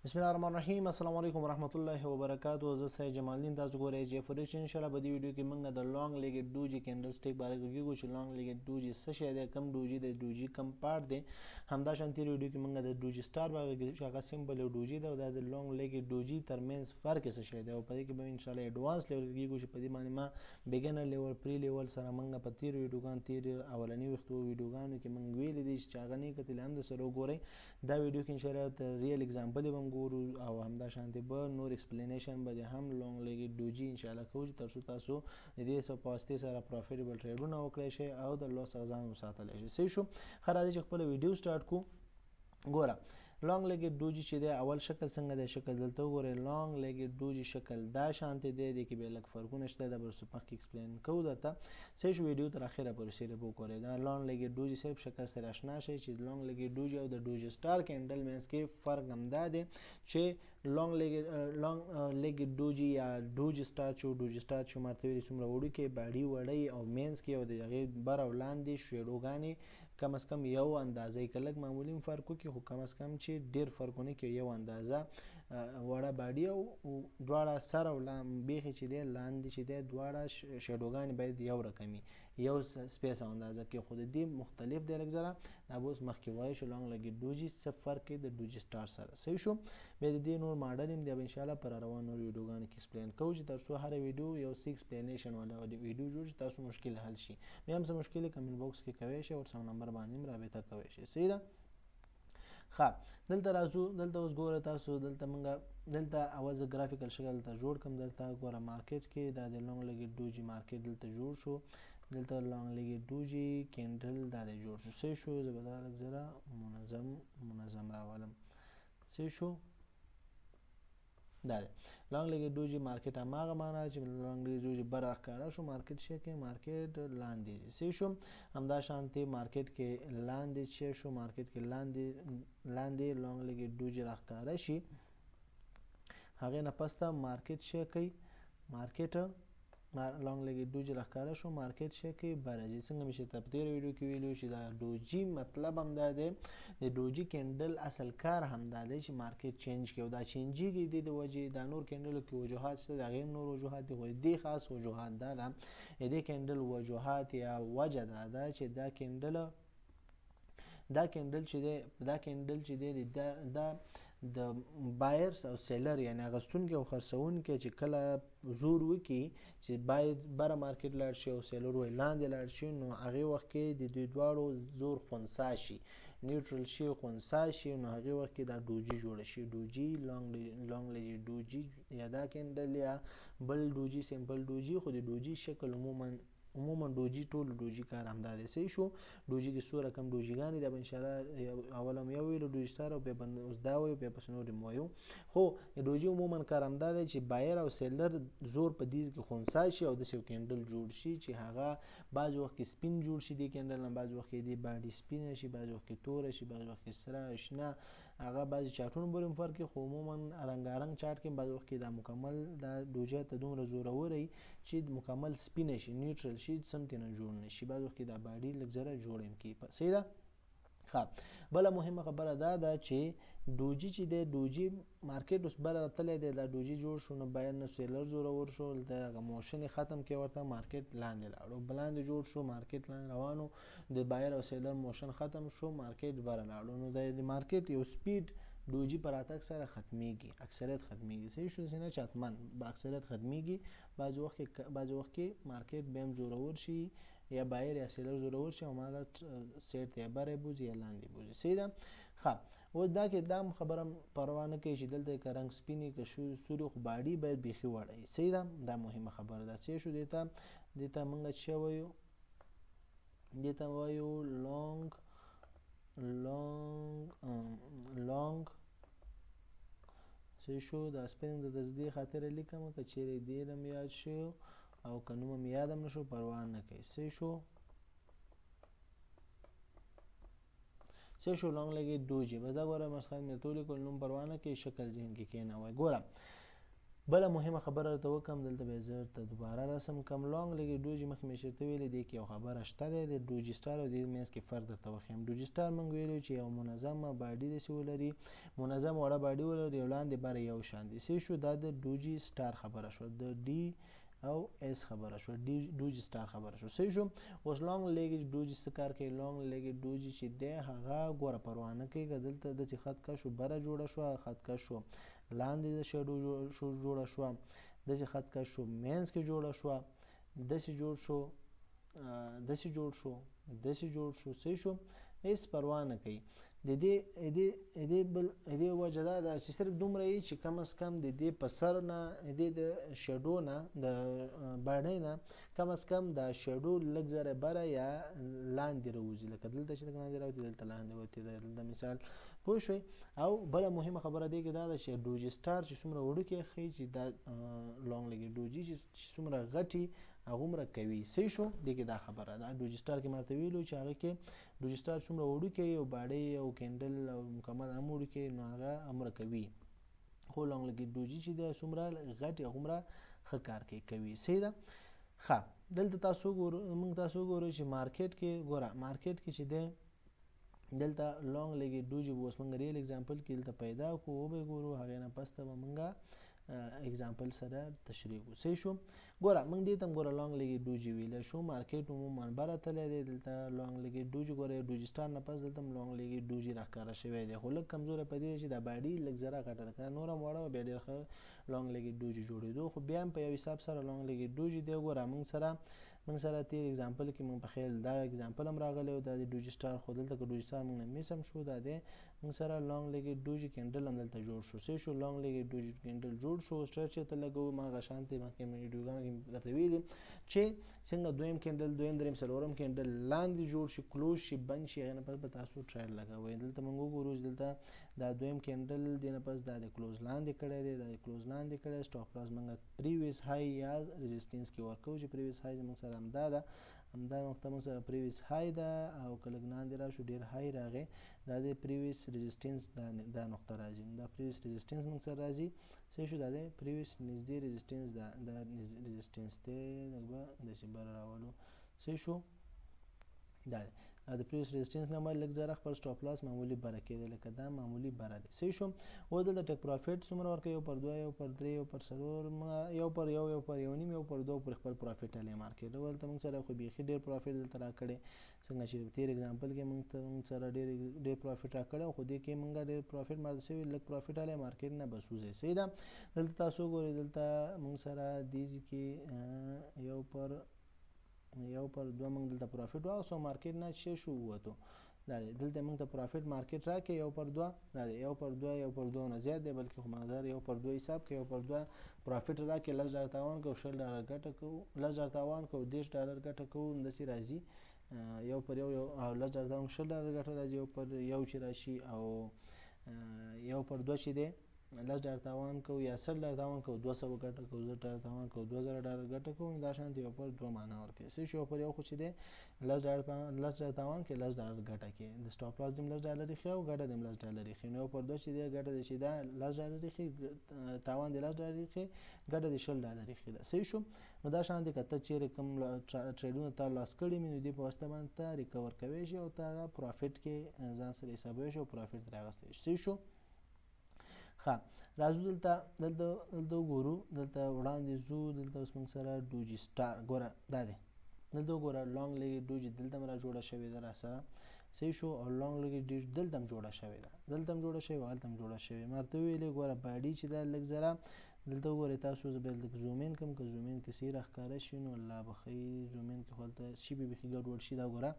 بسم الله الرحمن الرحیم. السلام علیکم ورحمۃ اللہ وبرکاتہ. زه سید جمال الدین تاسو ګورئ چې فریش ان شاء الله په دې ویډیو کې موږ د لانګ لیګډ ډوجي کینډل سټیک باره کې وګورو چې لانګ لیګډ ډوجي څه شی دی، کم ډوجي د ډوجي کم پارت دی. همدا شان تیر ویډیو کې موږ د ډوجي سٹار باره کې چې هغه سمبل ډوجي دی او د لانګ لیګډ ډوجي ترمنځ فرق څه شی دی او په دې کې به ان شاء الله ایڈوانس لیول کې وګورو چې په دې باندې ما بیګنر لیول پری لیول سره موږ په تیر ویډیوګان تیر اولنی وختو ویډیوګانو کې موږ ویل دي چې هغه نه کتل هم د سره وګورئ. دا ویډیو کې ان شاء الله د ریل اگزامپل هم ګورو او همدا شانتي به نور ایکسپلینیشن به هم لانګ لیګډ ډوجي ان شاء الله کوو چې ترڅو تاسو د دې څخه په واسطه سره پروفیټیبل ټریډونه وکړئ شئ او د لوس ځان وساتلی شئ. صحیح شو. ښه راځئ چې خپله ویډیو سټارټ کړو. ګوره لانګ لیګډ ډوجي چې دی اول شکل څنګه دی، شکل دلته وګورئ. لانګ لیګډ ډوجي شکل دا شانتي دی، د کې به لږ فرقونه شته، دا به مخکې ایکسپلین کوو درته. صحیح شو. ویډیو تر اخره پورې صرف وګورئ. دا لانګ لیګډ ډوجي صرف شکل سره آشنا شئ چې لانګ لیګډ ډوجي او د ډوجي سٹار کینډل مینس کې فرق همدا دی چې لانګ لیګډ ډوجي یا ډوجي سٹار چې ډوجي سٹار چې ماته ویلي څومره وړوکی باډي وړی او مینس کې او د هغې بر او لاندې شیډوګانې کم از کم یو اندازه کې لږ معمولي فرق وکړي، خو کم از کم چې ډیر فرقونه کې یو اندازه وړه باډي او دواړه سر او بیخي چې دی لاندې چې دی دواړه شیډوګانې باید یو رقمي یو سپیس او اندازه کې، خو د دې مختلف دی لږ ذره. دا به اوس مخکې وایو چې لانګ لیګډ ډوجي څه فرق کوي د ډوجي سٹار سره. صحیح شو. بیا د دې نور ماډل هم دی به انشاءالله پر روان نور ویډیوګانو کې ایکسپلین کوو چې ترڅو هره ویډیو یو څه ایکسپلینیشن والا ویډیو جوړ شي، تاسو مشکل حل شي. بیا هم څه مشکل کمنټ باکس کې کوئ شئ، واتساپ نمبر باندې هم رابطه کوئ شئ. صحیح ده. ښه دلته راځو. دلته اوس ګوره تاسو دلته موږ دلته اول زه ګرافیکل شکل دلته جوړ کړم. دلته ګوره مارکیټ کې دا د لانګ لیګډ ډوجي مارکیټ دلته جوړ شو. دلته لانګ لیګډ ډوجي کینډل دا دی جوړ شو. صحیح شو. زه به دا لږ ذره منظم راولم. صحیح شو. دا دی لانګ لیګډ ډوجي مارکیټ هماغه معنا چې لانګ لیګډ ډوجي بر ښکاره شو، مارکیټ شی کې مارکیټ لاندې. صحیح شو. همدا شانتي مارکیټ کې لاندې شی شو، مارکیټ کې لاندې لانګ لیګډ ډوجي راښکاره شي، هغې نه پس ته مارکیټ شی کوي، مارکیټ لانګ لیګډ ډوجي راښکاره شو، مارکیټ شی کوي برځي. څنګه مې چې په تېره ویډیو کې ویلو چې دا ډوجي مطلب همدا دی، د ډوجي کینډل اصل کار همدا دی چې مارکیټ چینج کوي او دا چینجیږي د وجې دا نور کینډلو کې وجوهات شته، د هغې هم نور وجوهات دي، خو د دې خاص وجوهات دا ده، د دې کینډل وجوهات یا وجه دا ده چې دا کینډل چې دی دا د بایرز او سیلر یعنی اغستونکي او خرڅونکي چې کله زور وکړي چې باید بره مارکیټ لاړ شي او سیلر وایي لاندې لاړ شي، نو هغې وخت کې د دوی دواړو زور خنثی شي، نیوټرل شي، خنثی شي، نو هغې وخت کې دا ډوجي جوړه شي. ډوجي لانګ لیګډ ډوجي یا دا کینډل یا بل ډوجي سمپل ډوجي، خو د ډوجي شکل عموما ډوجي ټول ډوجي کار همدا دی. صحیح شو. ډوجي کې څو رقم ډوجیګانې دا به انشاءالله اول هم یو ویلو ډوجي سټار او بیا به اوس دا وایو بیا پس نور هم وایو، خو د ډوجي عموما کار همدا دی چې بایر او سیلر زور په دې کې خنثی شي او داسې یو کینډل جوړ شي چې هغه بعض وخت کې سپین جوړ شي، دې کینډل نه بعض وخت کې دې باډي سپینه شي، بعض وخت کې توره شي، بعض وخت کې سره شنه، هغه بعضې چاټونو پورې هم فرق کوي، خو عموما رنګارنګ چاټ کې بعض وخت کې دا مکمل دا ډوجي ته دومره زورور وي چې مکمل سپینه شي، نیوټرل شي، سمتې نه جوړ نه شي، بعض وخت کې دا باډي لږ ذره جوړ هم کړي. صحیح ده. ښه بله مهمه خبره دا ده چې ډوجي چې دی ډوجي مارکیټ اوس بره راتلی دی، دا ډوجي جوړ شو نو بایر نه سیلر زورور شو، دلته هغه موشن یې ختم کړی ورته، مارکیټ لاندې لاړو، لاندې جوړ شو، مارکیټ لاندې روانو، د بایر او سیلر موشن ختم شو، مارکیټ بره لاړو، نو د مارکیټ یو سپیډ ډوجي په راتګ سره ختمیږي، اکثریت ختمیږي. صحیح شو. نه چې حتما به اکثریت ختمیږي، بعض وخت کې مارکیټ بیا هم زورور شي یا بایر یا سیلر زورور شي او هماغه سیټ ته یا بره بوځي یا لاندې بوځي. صحیح ده. ښه اوس دا کې دا خبره پروا نه کوي چې دلته که رنګ سپینې که سوري، خو باډي باید بیخي وړی. صحیح ده. دا مهمه خبره ده. صحیح شو. دې ته موږ څه وایو؟ دې ته وایو لانګ. صحیح شو. دا سپینګ د تصدیق خاطر لیکم که چیرې دې هم یاد شو او که نوم هم یاد هم نشو پروا نه کوي. صحیح شو. صحیح شو. لانګ لیګډ ډوجي بس دا ګوره مسخره مې ورته ولیکل، نوم پروا نه کوي، شکل ذهن کې کښېنوئ. ګوره بله مهمه خبره درته وکړم دلته به زه درته دوباره رسم کوم لانګ لیګې ډوجي مخکې مې چېرته ویلې دې کې یو خبره شته دی د ډوجي سټار او دې منځ کې فرق درته وښیم. ډوجي سټار موږ ویلو چې یو منظمه باډي داسې ولري، منظم وړه باډي ولري او لاندې بره یو شان دي. څه شو دا د ډوجي سټار خبره شوه، د ډي او اس خبره شو، ډوجي سټار خبره شو. صحیح شو. اوس لانګ لیګج ډوجي څه کار کوي؟ لانګ لیګج ډوجي چې دی هغه ګوره پروا نه کوي که دلته داسې خط کش شو بره جوړه شوه، خط کش شو لاندې د شیډو جوړه شوه، داسې خط کش شو مینځ کې جوړه شوه، داسې جوړ شو، داسې جوړ شو، داسې جوړ شو. صحیح شو. هیڅ پروا نه کوي. د دې وجه دا ده چې صرف دومره یي چې کم از کم د دې په سر نه د شیډو نه د باډۍ نه کم از کم د شیډو لږ ذره بره یا لاندې راوځي، لکه دلته چې لږ لاندې راوځي دلته لاندې وځي. دلته مثال پوه شوئ. او بله مهمه خبره دی کې دا ده چې ډوجي سټار چې څومره وړوکی ښیي چې دا لانګ لیګ ډوجي چې څومره غټي هغومره کوي. صحیح شو. دې کې دا خبره ده. ډوجي سټار کې ماته ویلو چې هغه کې ډوجي سټار څومره وړوکی او باډۍ او کینډل او مکمل هم وړوکی نو هغه هغومره کوي، خو لانګ لیګ ډوجي چې دی څومره غټ هغومره ښه کار کوي. صحیح ده. ښه دلته موږ تاسو وګورو چې مارکیټ کې ګوره مارکیټ کې چې دی دلته لانګ لیګ ډوجي اوس موږ ریل اگزامپل کې دلته پیدا کوو وبه ګورو هغې نه پس ته به موږ اگزامپل سره تشریح کوو. صحیح شو. ګوره موږ دې ته ګوره لانګ لیګ ډوجي ویلی شو. مارکیټ عموما بره تللی دی، دلته لانګ لیګ ډوجي ګوره ډوجي سټار نه پس دلته لانګ لیګ ډوجي راښکاره شوی دی، خو لږ کمزوری په دې چې دا باډي لږ ذره غټه ده، که نور هم وړه وه بیا ډېر ښه لانګ لیګ ډوجي جوړېدو، خو بیا هم په یو حساب سره لانګ لیګ ډوجي دی. ګوره موږ سره تیر اگزامپل کې موږ په خیال دا اگزامپل هم راغلی و، دا د ډوجي سټار، خو دلته که ډوجي سټار موږ نه میس هم شو، دا دی موږ سره لانګ لیګ ډوجي کینډل هم دلته جوړ شو. صحیح شو. لانګ لیګ ډوجي کینډل جوړ شو. سټر چېرته لګوو ما هغه شانتې مخکې مې ویډیوګانو کې درته ویلي چې څنګه دویم کینډل دویم دریم څلورم کینډل لاندې جوړ شي، کلوز شي، بند شي، هغې نه پس به تاسو ټرایل لګوئ. دلته موږ وګورو چې دلته دا دویم کینډل دی نه پس دا د کلوز لاندې کړی دی، دا د کلوز لاندې کړی. سټاپ لاس موږ پریویس های یا ريزسټنس کې ورکوو چې پریویس های زموږ سره همدا ده، همدا نقطه موږ سره پریویس های ده، او که لږ لاندې راشو ډېر های راغی دا د پریویس ريزسټنس دا نقطه راځي، دا پریویس ريزسټنس موږ سره راځي. صحیح شو. دا دی پریویس نږدې ريزسټنس دا ريزسټنس دی، لږ به داسې بره راولو. صحیح شو. دا دی د پریویس ريزسټنس نه لږ ذره خپل سټاپ لاس معمولي بره کېدی، لکه دا معمولي بره دی. صحیح شو. اوس دلته ټیک پروفیټ څومره ورکوي؟ 1 پر 2 1 پر 3 1 پر 4 1 پر 1 1 پر 1 نیم 1 پر 2 پر خپل پروفیټ علی مارکیټ. دلته موږ سره خو بیخي ډېر پروفیټ دلته راکړی، څنګه چې تیر اگزامپل کې موږ سره ډېر پروفیټ راکړی، خو دې کې موږ ډېر پروفیټ مارد شوی، لږ پروفیټ علی مارکیټ نه بس وځي. صحیح ده. دلته تاسو ګورئ دلته موږ سره دې کې 1 پر 2 موږ دلته پروفیټ واخیستو، مارکیټ نه څه شو ووتو. دا دی دلته موږ ته پروفیټ مارکیټ راکړي 1 پر 2، دا دی 1 پر 2 1 پر 2 نه زیات دی، بلکې خو مقدار 1 پر 2 حساب کوي. 1 پر 2 پروفیټ راکړي، $10 تاوان کوو، $10 ګټه کوو، $10 تاوان کوو، $10 ګټه کوو، همداسې راځي. 1 پر 1 او $10 تاوان $10 ګټه راځي، 1 پر 1 چې راشي او 1 پر 2 چې دی $10 تاوان کوو یا $100 تاوان کوو، 200 ګټه کوو، $10 تاوان کوو، $2000 ګټه کوو، دا شانتې 1 پر 2 معنا ورکوي. صحیح شو. 1 پر 1 خو چې دی $10 تاوان کوي، $10 ګټه کوي، د سټاپ لاس دې هم $10 ایښی او ګټه دې هم $10 ایښی. نو 1 پر 2 چې دی ګټه دې چې دا $10 ایښی، تاوان دې $10 ایښی، ګټه دې $10 ایښی ده. صحیح شو. نو دا شانتې که ته چیرې کوم ټریډونه تا لاس کړي وي نو دې په واسطه باندې ته ریکور کوی شي او ته هغه پروفیټ کې ځان سره حسابوی شي او پروفیټ ترې اخیستی شي. صحیح شو. ښه راځو دلته وګورو، دلته وړاندې ځو، دلته اوس موږ سره ډوجي سټار ګوره دا دی، دلته وګوره لانګ لیګ ډوجي دلته هم را جوړه شوې ده را سره. صحیح شو. او لانګ لیګ ډوجي دلته هم جوړه شوې ده، دلته هم جوړه شوې او هلته هم جوړه شوې. ما ورته ویلې ګوره باډي چې دا لږ ذره دلته وګورئ تاسو، زه به لږ زوم ان کړم، که زوم ان کې صحیح راښکاره شي نو الله بخۍ، زوم ان کې خو هلته شي به بیخي ګډوډ شي. دا ګوره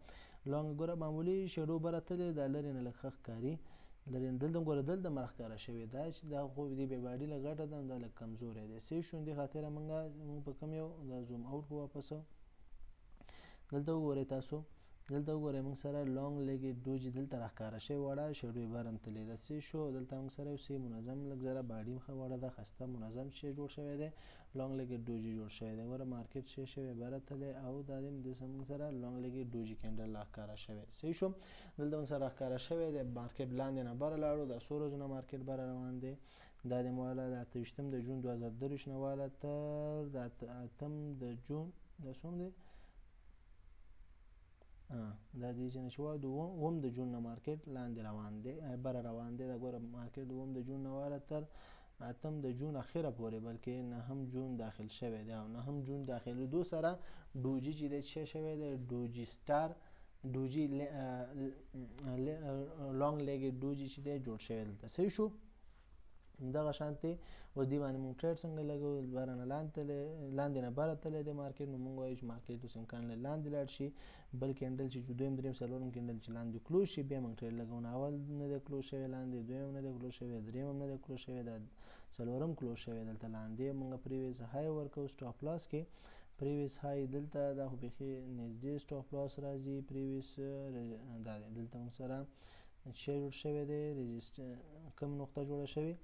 لانګ ګوره معمولي شیډو بره تللی، دا لرې نه لږ ښه ښکاري، دلته ګوره دلته هم راښکاره شوې ده چې دا خو دې بیا باډي لږ غټه ده، دا لږ کمزوری دی. صحیح شو. دې خاطره موږ په کوم یو دا زوم اوټ کو واپس دلته وګورئ تاسو، دلته وګورئ موږ سره لانګ لیګ ډوجي دلته راښکاره شوې وړه شیډو یې بره هم تللی ده. صحیح شو. دلته موږ سره یو څه منظم لږ ذره باډي هم ښه وړه ده، ښایسته منظم شی جوړ شوی دی، لانګ لیګ ډوجي جوړ شوی دی. ګوره مارکیټ څه شوی بره تللی او دا دې موږ سره لانګ لیګ ډوجي کینډل راښکاره شوی. صحیح شو. دلته موږ سره راښکاره شوی دی، مارکیټ لاندې نه بره لاړو، دا څو ورځو نه مارکیټ بره روان دی، دا د والا د 28 د جون 2023 نه والا تر د 8 د جون د څوم دی دا دې چې نشو د 1 د جون نه مارکیټ لاندې روان دی بره روان دی دا ګوره مارکیټ د 1 د جون نه والا تر 8 د جون اخره پورې بلکې 9 جون داخل شوی دی او 9 جون داخلېدو سره دوجي چې د څه شوی دی دوجي سٹار دوجي لانګ لیګ دوجي چې دی جوړ شوی دلته صحیح شو دغه شانتي اوس دی باندې مونږ ټریډ څنګه لګو بارانه لاندې نه بره تللی دی مارکیټ نو مونږ وایو چې مارکیټ اوس امکان لري لاندې لاړ شي بل کینډل چې دویم دریم څلورم کینډل چې لاندې کلوز شي بیا مونږ ټریډ لګو نو اول نه دی کلوز شوی لاندې دویم نه دی کلوز شوی دریم هم نه دی کلوز شوی دا څلورم کلوز شوی دلته لاندې مونږ پریویس های ورکو سټاپ لاس کې پریویس های دلته دا خو بیخي نږدې سټاپ لاس راځي پریویس دا دلته مونږ سره چې جوړ شوی دی کم نقطه جوړه شوی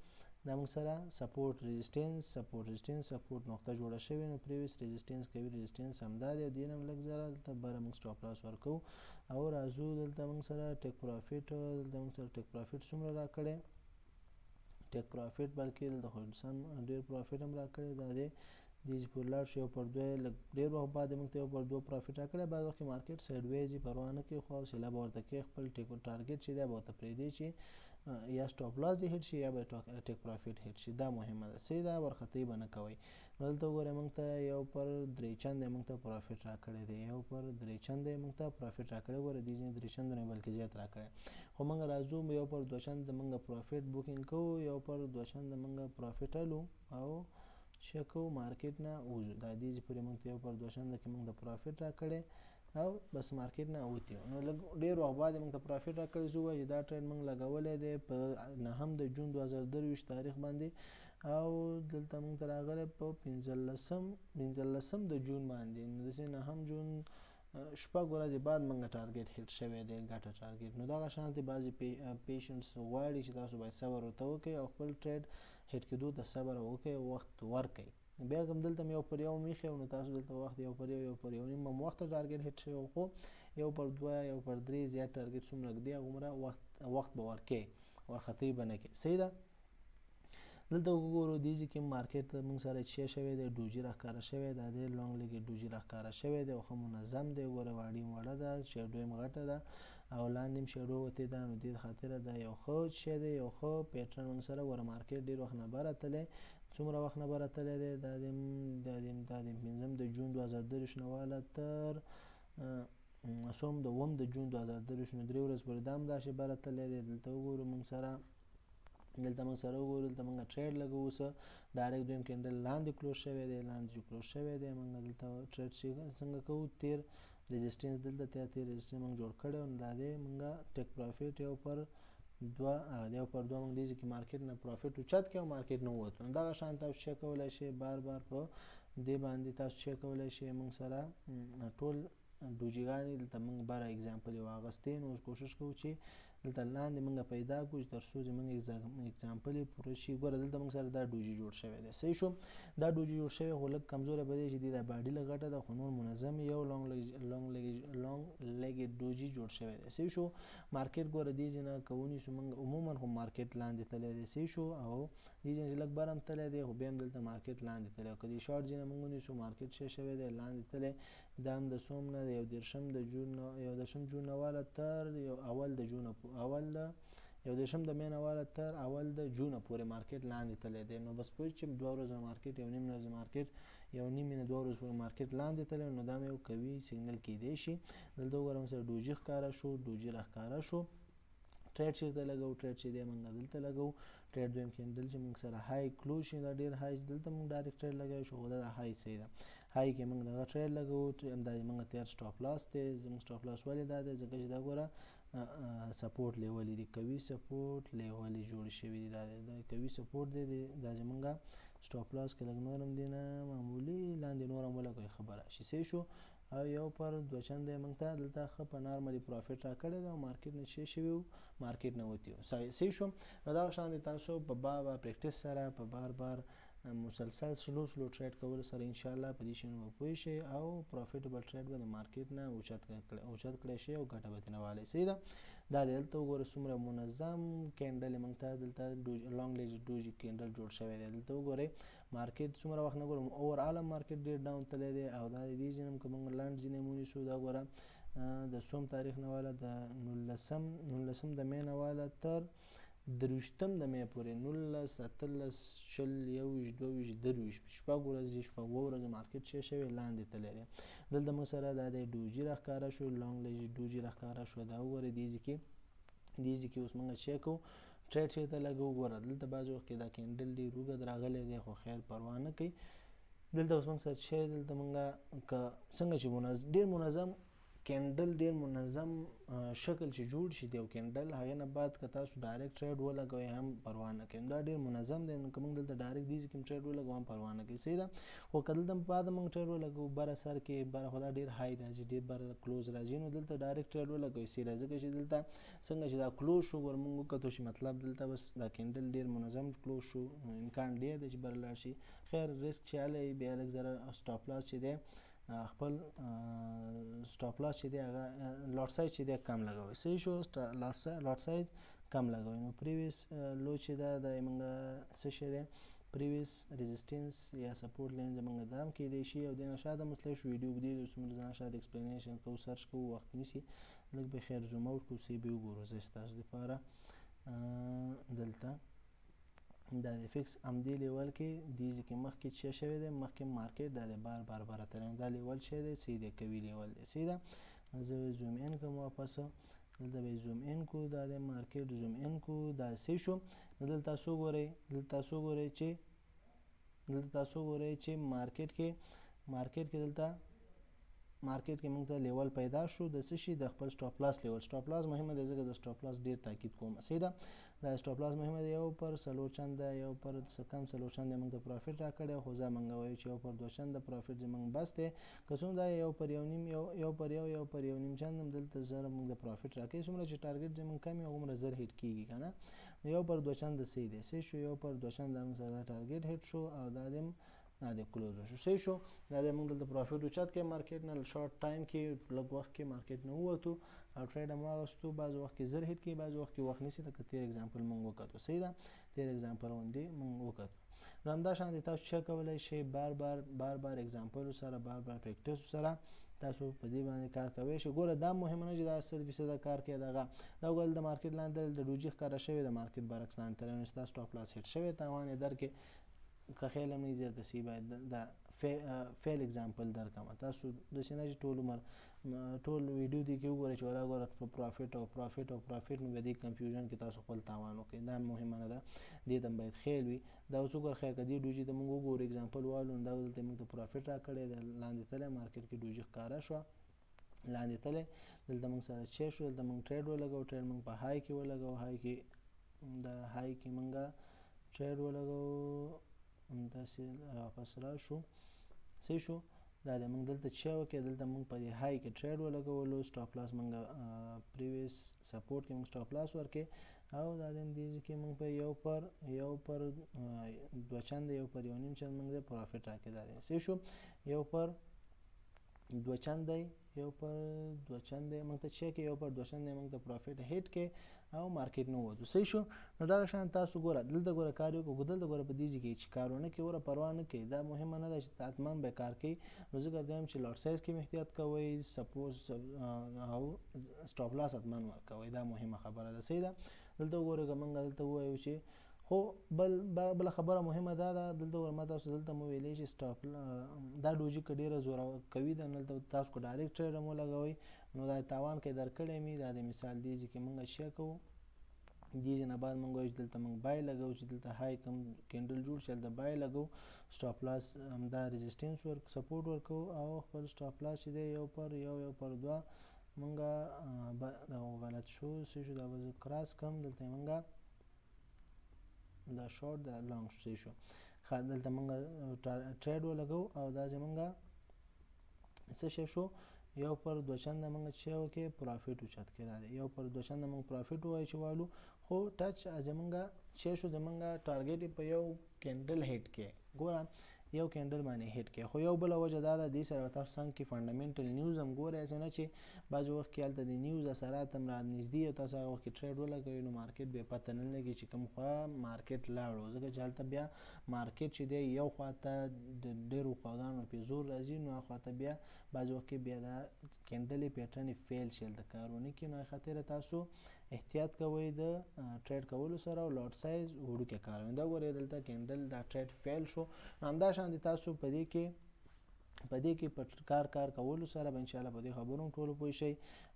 دا موږ سره سپورټ ریزिस्टेंस نقطه جوړه شوی نو پریویس ریزिस्टेंस کوي ریزिस्टेंस همدا دی دینم لږ زره دلته بره موږ سټاپ لاس ورکو او راځو دلته موږ سره ټیک پروفیټ دلته موږ سره ټیک پروفیټ څومره راکړی ټیک پروفیټ بلکې دلته خو سم ډیر پروفیټ هم راکړی دا دی چې پر لاړ شو پر دوه ډیر وخت بعد موږ ته پر دوه پروفیټ راکړی بعد وخت مارکیټ سایډ ویز پروا نه کوي خو حوصله به ورته کوي خپل ټارګټ چې دی به ورته پرېږدي چې یا سټاپ لاس دی هټ شي یا به ټیک پروفیټ هټ شي دا مهمه ده سیدا ورختې به نه کوئ نو دلته وګورئ موږ ته یو پر درې چنده موږ ته پروفیټ راکړی دی یو پر درې چنده موږ ته پروفیټ راکړی وګورئ دې ځینې درې چنده نه بلکې زیات راکړی خو موږ راځو یو پر دوه چنده موږ پروفیټ بوکینګ کوو یو پر دوه چنده موږ پروفیټ الو او شکو مارکیټ نه وځو دا دې پورې موږ ته یو پر دوه چنده کې موږ د پروفیټ راکړی او بس مارکیټ نه اوتی نو ډیر وخت بعد موږ ته پروفیټ راکړی زو چې دا ټریډ موږ لګولې دی په 9 د جون 2023 تاریخ باندې او دلته موږ ته راغلی په 15 د جون باندې نو د 9 جون شپږ ورځې بعد موږ ټارګټ هټ شوی دی ګټه ټارګټ نو دغه شانتي بعضی پیشنټس غواړي چې تاسو باید صبر ورته وکړئ او خپل ټریډ هټ کېدو ته صبر وکړئ وخت ورکړئ بیا کوم دلته یو پر یو میخه نو تاسو دلته وخت یو پر یو نیم وخت ټارګټ هټ شوی خو یو پر دوه یو پر درې زیات ټارګټ څومره دی عمره وخت به ورکې ورختې بنه کې صحیح ده دلته وګورو دې چې مارکیټ ته موږ سره چې شوی دی دوجي راکاره شوی دی د لانګ لیګ دوجي راکاره شوی دی خو منظم دی وګوره واړی وړه ده شیډو هم غټه ده او لاندې هم شیډو وته ده نو دې خاطر ده یو خو شه دی یو خو پیټرن موږ سره ور مارکیټ ډیر وخت نه بره تله څومره وخت نه بره تله دی د پنځم د جون 2023 نه والا تر سوم د 1 د جون 2023 نه درې ورځې پورې دام دا شی بره تله دی دلته وګورو موږ سره وګورو دلته موږ ټریډ لګو وسه ډایرکټ دویم کینډل لاندې کلوز شوی دی موږ دلته ټریډ څنګه کوو تیر ریزिस्टेंस دلته تیر ریزिस्टेंस موږ جوړ کړو نو دا دی موږ ټیک پروفیټ یو پر دوه موږ دې چې مارکیټ نه پروفیټ اوچت کړو مارکیټ نه ووت نو دا شان تاسو چک کولای شئ بار په دې باندې تاسو چک کولای شئ موږ سره ټول دوجیګانی دلته موږ بار اگزامپل یو اغستې نو کوشش کوو چې دلته لاندې موږ پیدا کوو تر څو موږ اگزامپل پوره شي ګوره دلته موږ سره دا دوجي جوړ شوی دی صحیح شو دا دوجي جوړ شوی خو لږ کمزوره بده چې دا باډي لګټه د خنور منظم یو لانګ لیګ دوجي جوړ شوی دی صحیح شو مارکیټ ګوره دې نه کوونی سو موږ عموما هم مارکیټ لاندې تللی دی صحیح شو او دې چې لږ برم تللی دی خو بیا هم دلته مارکیټ لاندې تللی کدي شارټ جنه موږ نیسو مارکیټ شوی دی لاندې تللی دا هم د سوم نه یو درشم د جون والا تر یو اول د جون یو درشم د مین والا تر اول د جون پورې مارکیټ لاندې تللی دی نو بس پوه چې 2 ورځې مارکیټ یو نیم ورځې مارکیټ یو نیم نه 2 ورځې پورې مارکیټ لاندې تللی نو دا یو قوي سیګنل کېدی شي دلته وګورم سره دوجي ښکارا شو دوجي راښکارا شو ټریډ چیرته لګو ټریډ چې دی موږ دلته لګو ټریډ دویم کینډل چې موږ سره های کلوز شي دا ډیر های دلته موږ ډایرکټ ټریډ لګوي شو دا های صحیح ده های کې موږ دا ټریډ لګو دا موږ تیر سټاپ لاس ته زموږ سټاپ لاس ولې دا ده ځکه چې دا ګوره سپورټ لیول دي کوي سپورټ لیول جوړ شوی دی دا کوي سپورټ دی دا زمونږه سټاپ لاس کې لګ نورم دی نه معمولی لاندې نورم ولا کوي خبره شي سې شو او یو پر دوه چنده موږ ته دلته خ په نارمالي پروفیټ را کړی دا مارکیټ نه شي مارکیټ نه وتی سې شو دا شان تاسو په بابا پریکټیس سره په بار مسلسل سلو ټریډ کول سره ان شاء الله په دې شنو پوي شي او پروفیټبل ټریډ به د مارکیټ نه اوچت کړی شي او ګټه به نه والي سیده دا دلته وګوره څومره منظم کینډل موږ ته دلته لانګ لیج ډوجي کینډل جوړ شوی دی. دلته وګورئ مارکیټ څومره وخت نه ګورم اوور آل مارکیټ ډیر ډاون تللی دی او دا د دې ځینم که موږ لنډ ځینې ونیسو دا ګوره د څوم تاریخ نه واله د 19 د مې نه واله تر 23 د مې پورې 19 17 20 21 22 شپږ ورځې شپږ ورځې مارکیټ چې شوی لاندې تللی دی. دلته موږ سره دا د ډوجي راښکاره شو لانګ لیج ډوجي راښکاره شو. دا وګورئ دې ځکه اوس موږ چیک کوو ټریډ چیرته لګو. ګوره دلته بعض وخت کې دا کینډل ډېر اوږد راغلی دی خو خیر پروا نه کوي. دلته اوس موږ سره چې دلته موږ که څنګه چې ډېر منظم کینډل ډیر منظم شکل چې جوړ شي د یو کینډل هغې نه بعد که تاسو ډایرکټ ټریډ ولګوئ هم پروا نه کوي. دا ډیر منظم دی نو که موږ دلته ډایرکټ دې ځکه ټریډ ولګو هم پروا نه کوي صحیح ده. خو که دلته بعد موږ ټریډ ولګو بره سر کې بره خو دا ډیر های راځي ډیر بره کلوز راځي نو دلته ډایرکټ ټریډ ولګوئ صحیح ځکه چې دلته څنګه چې دا کلوز شو ګوره موږ وکتو چې مطلب دلته بس دا کینډل ډیر منظم کلوز شو نو امکان ډیر دی چې بره لاړ شي. خیر ریسک چې هلی بیا لږ ذره سټاپ لاس چې دی خپل سټاپ لاس چې دی هغه لاټ سایز چې دی کم لګوئ صحیح شو. لاټ سایز کم لګوئ نو پریویس لو چې دا د موږ څه شی دی پریویس ریزسټنس یا سپورټ لین زموږ دا هم کیدای شي او دې نه شاته مطلب شو ویډیو اوږدې دی څومره ځان شاته ایکسپلینیشن کوو سرچ کوو وخت نیسي لږ به خیر زوم اوټ کوو سی به وګورو زه ستاسو دپاره دلته دا د فکس همدې لیول کې دې ځکه مخکې څه شوی دی مخکې مارکیټ دا د بار بار تللی دا لیول شی دی صحیح دی قوي لیول دی صحیح ده. زه زوم ان کوم واپس دلته به زوم ان کو دا د مارکیټ زوم ان کو دا صحیح شو. دلته تاسو ګورئ چې مارکیټ کې موږ ته لیول پیدا شو د څه شي د خپل سټاپ لاس لیول. سټاپ لاس مهمه دی ځکه زه سټاپ لاس ډیر تاکید کوم صحیح ده. دا سټاپ لاس مهمه دی یو پر څلور چنده یو پر څه کم څلور چنده موږ ته پروفیټ راکړی خو زه موږ وایو چې یو پر دوه چنده پروفیټ زموږ بس دی که څومره دا یو پر یو نیم یو پر یو نیم چنده دلته زر موږ د پروفیټ راکوي څومره چې ټارګټ زموږ کم وي هغومره زر هیټ کیږي که نه. یو پر دوه چنده صحیح دی صحیح شو یو پر دوه چنده موږ سره ټارګټ هیټ شو او دا د کلوز شو صحیح شو. دا د موږ دلته پروفیټ اوچت کې مارکیټ نه شارټ ټایم کې لږ وخت کې مارکیټ نه ووتو او ټریډ هم واغستو بعض وخت کې زر هیټ کې بعض وخت کې وخت نیسي لکه تیر اگزامپل موږ وکتو صحیح ده تیر اگزامپل غوندې موږ وکتو. نو همدا شان تاسو چک کولی شئ بار بار اگزامپلو سره بار پریکټسو سره تاسو په دې باندې کار کوئ شئ. ګوره دا مهمه نه چې دا 100% کار کوي دغه دا وګل د مارکیټ لاندې د ډوجي ښکاره شوی د مارکیټ برعکس لاندې تللی نو ستا سټاپ لاس هیټ شوی تاوان یې درکې که خیال هم نه زیات سی باید دا فیل اگزامپل درکم تاسو داسې نه چې ټول عمر ټول ویډیو دی کې وګورئ چې ولا پروفیټ نو بیا دې کنفیوژن کې تاسو خپل تاوان وکړئ دا مهمه نه ده دې ته باید خیال وي. دا اوس وګوره خیر که دې ډوجي ته موږ وګورو اگزامپل والو نو دا دلته موږ ته پروفیټ راکړی دی لاندې تللی مارکیټ کې ډوجي ښکاره شوه لاندې تللی دلته موږ سره چی شو دلته موږ ټریډ ولګو ټریډ موږ په های کې ولګو های کې موږ ټریډ ولګو همداسې واپس راشو صحیح شو. دا د موږ دلته چی وکړو دلته موږ په دې های کې ټریډ ولګولو سټاپ لاس موږ پریویس سپورټ کې موږ سټاپ لاس ورکړو او دا د دې کې موږ په یو پر دوه چنده یو پر یو نیم چنده موږ د پروفیټ راکړو دا دی صحیح شو. یو پر دوه چنده موږ ته چی کې یو پر دوه چنده موږ ته پروفیټ هیټ کې او مارکیټ نه ووتو صحیح شو. نو دغه شان تاسو ګوره دلته ګوره کار وکړو دلته ګوره په دې ځای کې چې کار ونه کوي وره پروا نه کوي دا مهمه نه ده چې حتما به کار کوي نو زه ګرځم چې لاټ سایز کې احتیاط کوئ سپوز او سټاپ لاس حتما ورکوئ دا مهمه خبره ده صحیح ده. دلته وګورئ که موږ دلته ووایو چې خو بله خبره مهمه دا ده دلته ور ما تاسو دلته مو ویلی چې سټاپ دا ډوجي که ډېره زوره کوي ده دلته تاسو که ډایرکټ ټریډ هم ولګوئ نو دا تاوان کې درکړی مې دا د مثال دې ځای کې موږ شی کوو دې ځای نه بعد موږ وایو چې دلته موږ بای لګوو چې دلته های کم کینډل جوړ شي هلته بای لګوو سټاپ لاس همدا ریزسټنس سپورټ ورکوو او خپل سټاپ لاس چې دی یو پر دوه موږ دا غلط شو څه شو دا به زه کراس کړم دلته موږ دا شارټ دا لانګ صحیح شو. دلته موږ ټریډ ولګوو او دا زموږ څه شی شو یو پر دوه چنده موږ چې وکړو پروفیټ اوچت کې دا دی یو پر دوه چنده موږ پروفیټ ووایو چې والو خو ټچ زموږ چې شو زموږ ټارګټ په یو کینډل هیټ کې ګوره یو کینډل باندې هټ کوي. خو یو بل وجه دا ده دې سره تاسو څنګه کې فنډامنټل نیوز هم ګورئ، څنګه چې بعض وخت کې هلته د نیوز اثرات هم را نږدې او تاسو هغه وخت کې ټریډ ولګوئ نو مارکیټ به پته نه لګي چې کوم خوا مارکیټ لاړو، ځکه چې هلته بیا مارکیټ چې دی یو خواته د ډېرو خواګانو پې زور راځي نو هغه خواته بیا بعض وخت کې بیا دا کینډلې پیټرنې فیل شي هلته کار ونه کړي. نو خاطر تاسو احتیاط کوئ د ټریډ کولو سره او لوټ سایز وړوکی کاروئ. دا ګورئ دلته کینډل دا ټریډ فیل شو، نو همداشان تاسو په دې کې په کار کولو سره به انشاءالله په دې خبرو ټولو پوه شئ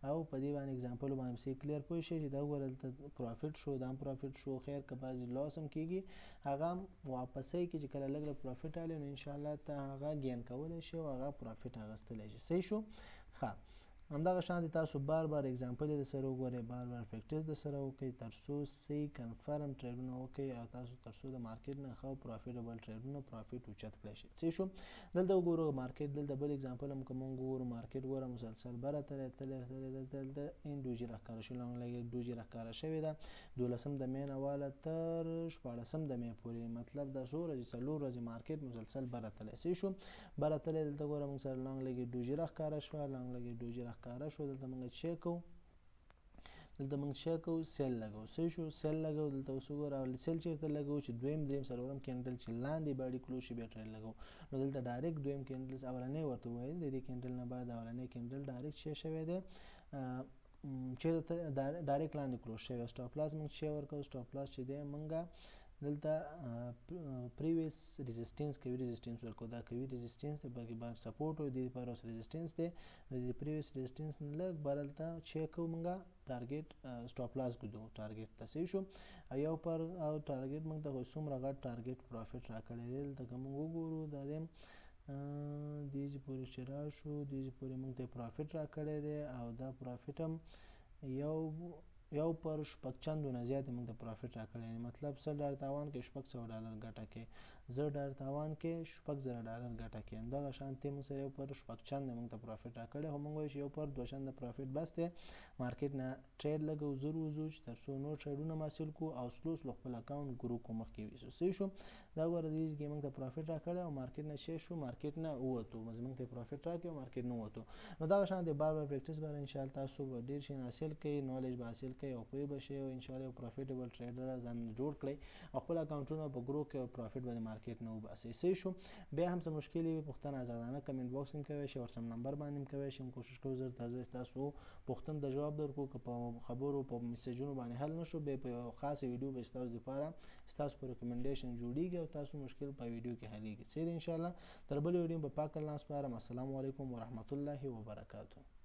او په دې باندې اگزامپل باندې سي کلیر پوه شئ چې دا وګورئ دلته پروفیټ شو، دا هم پروفیټ شو. خیر که بعضې لاس هم کېږي هغه هم واپسۍ کې چې کله لږ لږ پروفیټ رالي نو انشاءالله ته هغه ګین کولی شي او هغه پروفیټ اخیستلی شي. صحیح شو. ښه همدغه شان تاسو بار بار اگزامپل د سره وګورئ، بار بار پریکټیس د سره وکړئ تر څو صحیح کنفرم ټریډونه وکړئ او تاسو تر څو د مارکیټ نه ښه پروفیټیبل ټریډونه پروفیټ اوچت کړی شي. صحیح شو. دلته وګورو مارکیټ، دلته بل اگزامپل هم که موږ وګورو مارکیټ ګوره مسلسل بره تللی دلته این ډوجي راښکاره شو، لانګ لیګ ډوجي راښکاره شوې ده 12 د مې نه واله تر 14 د مې پورې، مطلب دا څو ورځې 4 ورځې مارکیټ مسلسل بره تللی. صحیح شو. بره تللی دلته ګوره موږ سره لانګ لیګ ډوجي راښکاره شوه، لانګ لیګ ډوجي راښکاره شو. دلته موږ چیک کوو، سیل لګو. صحیح شو. سیل لګو. دلته اوس وګوره سیل چېرته لګو چې دویم څلورم کینډل چې لاندې باډي کلوز شي بیا ټریډ لګو. نو دلته ډایرکټ دویم کینډل اولنی ورته وویل د دې کینډل نه بعد اولنی کینډل ډایرکټ شی شوی دی چېرته ډایرکټ لاندې کلوز شوی. سټاپ لاس موږ چې ورکوو، سټاپ لاس چې دی موږ دلته پریویس ریزسټنس کوي، ریزسټنس ورکوو. دا کوي ریزسټنس دی بلکې بار سپورټ او د لپاره اوس ریزسټنس دی. د پریویس ریزسټنس نه لږ بر هلته چیک کوو موږ ټارګیټ سټاپ لاس ګدو ټارګیټ ته. صحیح شو. یو پر او ټارګیټ موږ ته څومره غټ ټارګیټ پروفیټ راکړی دی دلته که موږ وګورو دا دی دې پورې چې راشو دې پورې موږ ته پروفیټ راکړی دی او دا پروفیټ هم یو پر شپږ چندو نه زیات موږ ته پروفیټ راکړی دی. مطلب $100 تاوان کې $600 ګټه کې، $1000 تاوان کې $6000 ګټه کې. همدغه شانتې موږ سره یو پر شپږ چنده موږ ته پروفیټ راکړی، خو موږ وایو چې یو پر 2 چنده پروفیټ بس دی. مارکیټ نه ټریډ لګو زر وځو چې تر څو نور ټریډونه هم حاصل کړو او سلو خپل اکاونټ ګرو کو مخکې ویسو. صحیح شو. دا ګوره دې کې موږ ته پروفیټ راکړی او مارکیټ نه شی شو، مارکیټ نه ووتو، موږ ته پروفیټ راکړی او مارکیټ نه ووتو. نو دغه شانتې بار بار پریکټیس باندې انشاءالله تاسو به ډېر شیان حاصل کړئ، نالج به حاصل کړئ او پوه به شئ او انشاءالله یو پروفیټیبل ټریډر ځان جوړ کړئ او خپل اکاونټونه په ګرو کړئ او پروفیټ به د مارکیټ نه وباسئ. صحیح شو. بیا هم څه مشکل وي پوښتنه آزادانه کمنټ باکس هم کوی شئ، واتساپ نمبر باندې هم کوی شئ. کوشش کوو زر تر زر تاسو پوښتنو ته جواب درکړو، که په خبرو په میسجونو باندې حل نشو بیا په یو خاصه ویډیو به ستاسو لپاره ستاسو په ریکمنډیشن جوړیږي او تاسو مشکل په ویډیو کې حلیږي. صحیح دی. انشاءالله تر بل ویډیو په پاک الله سپارم. السلام علیکم ورحمت الله وبرکاته.